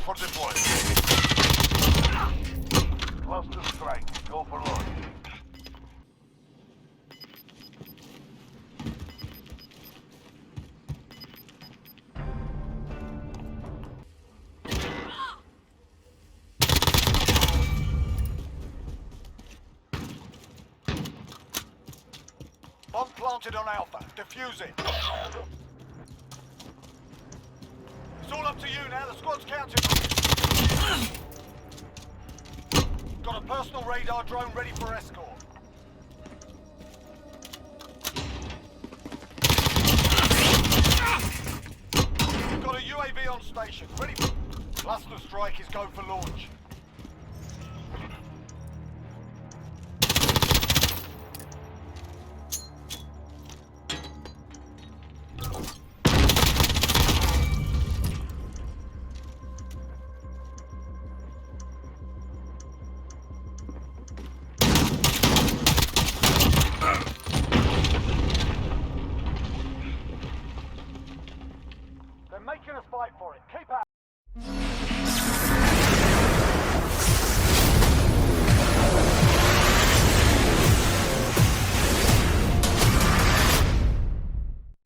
for deployment. Cluster strike. Go for launch. Bomb planted on Alpha. Defuse it. It's all up to you now. The squad's counting. Got a personal radar drone ready for escort. Got a UAV on station. Ready for... Cluster strike is go for launch. They're making us fight for it. Keep out.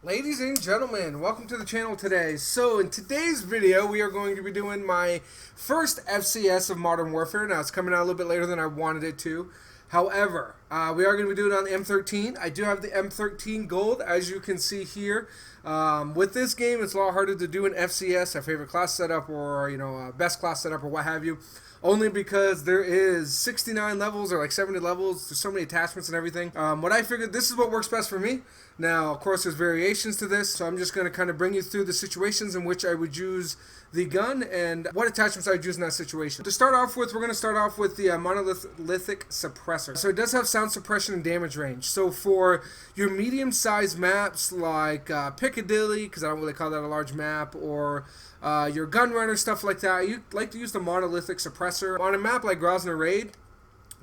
Ladies and gentlemen, welcome to the channel today. So in today's video, we are going to be doing my first FCS of Modern Warfare. Now it's coming out a little bit later than I wanted it to. However, we are going to be doing it on the M13. I do have the M13 Gold, as you can see here. With this game, it's a lot harder to do an FCS, a favorite class setup, or best class setup, or what have you. Only because there is 69 levels or like 70 levels. There's so many attachments and everything. What I figured, this is what works best for me. Now, of course, there's variations to this, so I'm just going to kind of bring you through the situations in which I would use the gun and what attachments I would use in that situation. To start off with, we're going to start off with the monolithic suppressor. So it does have sound suppression and damage range. So for your medium-sized maps like Piccadilly, because I don't really call that a large map, or your gun runner, stuff like that, you like to use the monolithic suppressor. On a map like Grozny Raid,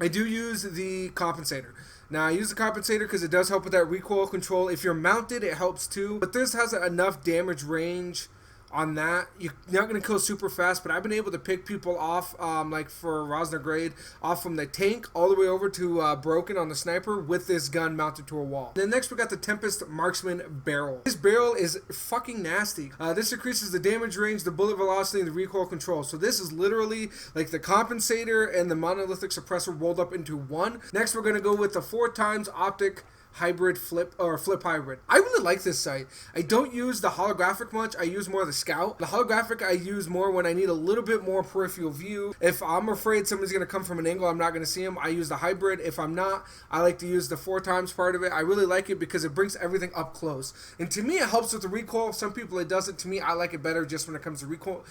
I do use the compensator. Now, I use the compensator because it does help with that recoil control. If you're mounted, it helps too. But this has enough damage range on that. You're not going to kill super fast, but I've been able to pick people off, like for Grozny Raid, off from the tank all the way over to Broken on the sniper with this gun mounted to a wall. Then next we got the Tempest Marksman Barrel. This barrel is fucking nasty. This increases the damage range, the bullet velocity, and the recoil control. So this is literally like the compensator and the monolithic suppressor rolled up into one. Next we're going to go with the 4x optic hybrid flip hybrid. I really like this sight. I don't use the holographic much. I use more of the scout. The holographic I use more when I need a little bit more peripheral view. If I'm afraid somebody's going to come from an angle I'm not going to see him, I use the hybrid. If I'm not, I like to use the 4x part of it. I really like it because it brings everything up close. And to me, it helps with the recoil. Some people it doesn't. To me, I like it better just when it comes to recoil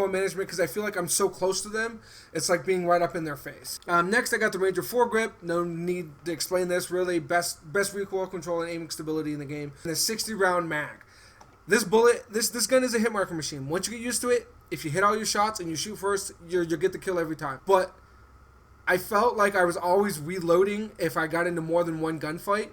management because I feel like I'm so close to them. It's like being right up in their face. Next, I got the Ranger 4 grip. No need to explain this. Really, best recoil control and aiming stability in the game. And a 60 round mag. This gun is a hit marker machine. Once you get used to it, if you hit all your shots and you shoot first, you'll get the kill every time. But I felt like I was always reloading if I got into more than one gunfight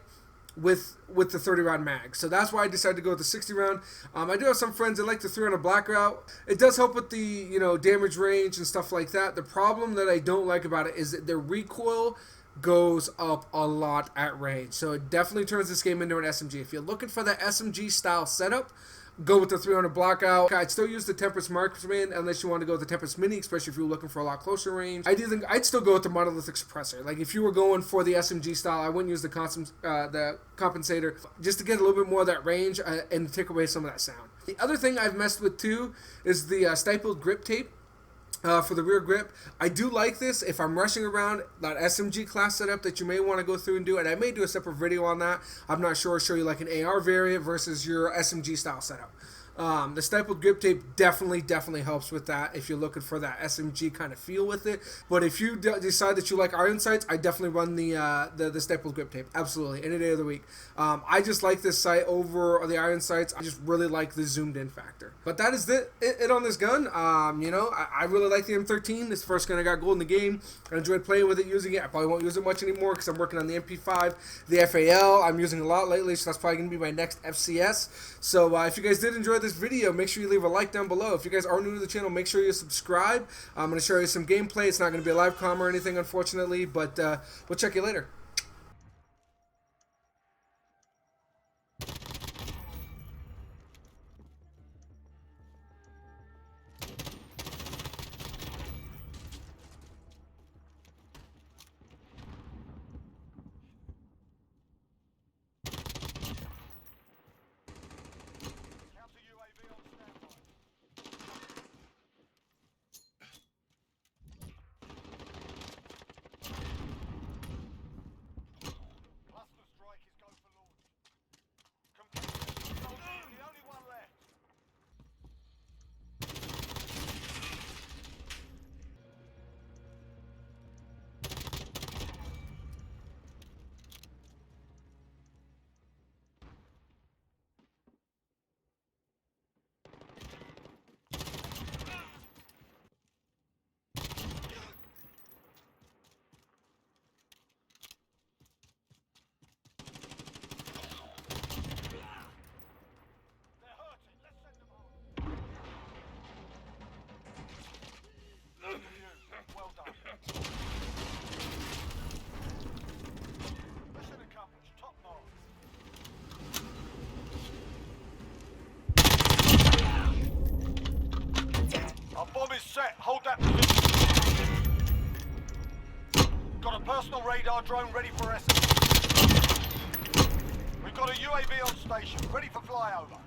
with the 30 round mag. So that's why I decided to go with the 60 round. I do have some friends that like to 300 black route. It does help with the damage range and stuff like that. The problem that I don't like about it is that the recoil goes up a lot at range. So it definitely turns this game into an SMG. If you're looking for that SMG style setup, go with the 300 blackout. I'd still use the Tempest Marksman unless you want to go with the Tempest Mini, especially if you're looking for a lot closer range. I do think I'd still go with the monolithic suppressor. Like if you were going for the SMG style, I wouldn't use the compensator just to get a little bit more of that range and take away some of that sound. The other thing I've messed with too is the stapled grip tape. For the rear grip. I do like this if I'm rushing around that SMG class setup that you may want to go through and do, and I may do a separate video on that. I'm not sure. I'll show you like an AR variant versus your SMG style setup. The stapled grip tape definitely helps with that if you're looking for that SMG kind of feel with it. But if you decide that you like iron sights, I definitely run the stapled grip tape. Absolutely, any day of the week. I just like this sight over the iron sights. I just really like the zoomed in factor. But that is it on this gun. I really like the M13. This first gun I got gold in the game. I enjoyed playing with it, using it. I probably won't use it much anymore because I'm working on the MP5. The FAL I'm using a lot lately, so that's probably going to be my next FCS. So if you guys did enjoy this video, make sure you leave a like down below. If you guys are new to the channel, make sure you subscribe. I'm going to show you some gameplay. It's not going to be a live comm or anything, unfortunately, but we'll check you later. Counter UAV on standby. Cluster strike is go for launch. Complete. Soldier, the only one left. They're hurting. Let's send them home. Good review. Well done. Mission accomplished. Top mark. Our bomb is set. Hold that position. Got a personal radar drone ready for escort. We've got a UAV on station, ready for flyover.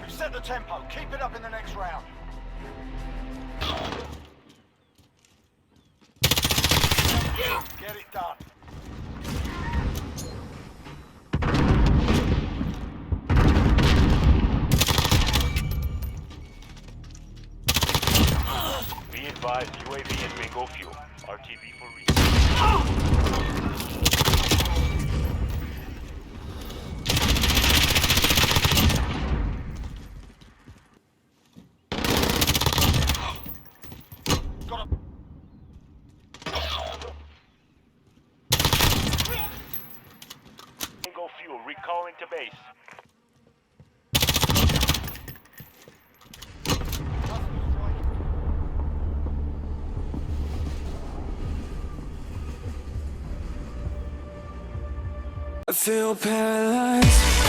We've set the tempo. Keep it up in the next round. Get it done. Be advised, UAV and bingo fuel. RTB for reach. Got a... Bingo fuel recalling to base. I feel paralyzed.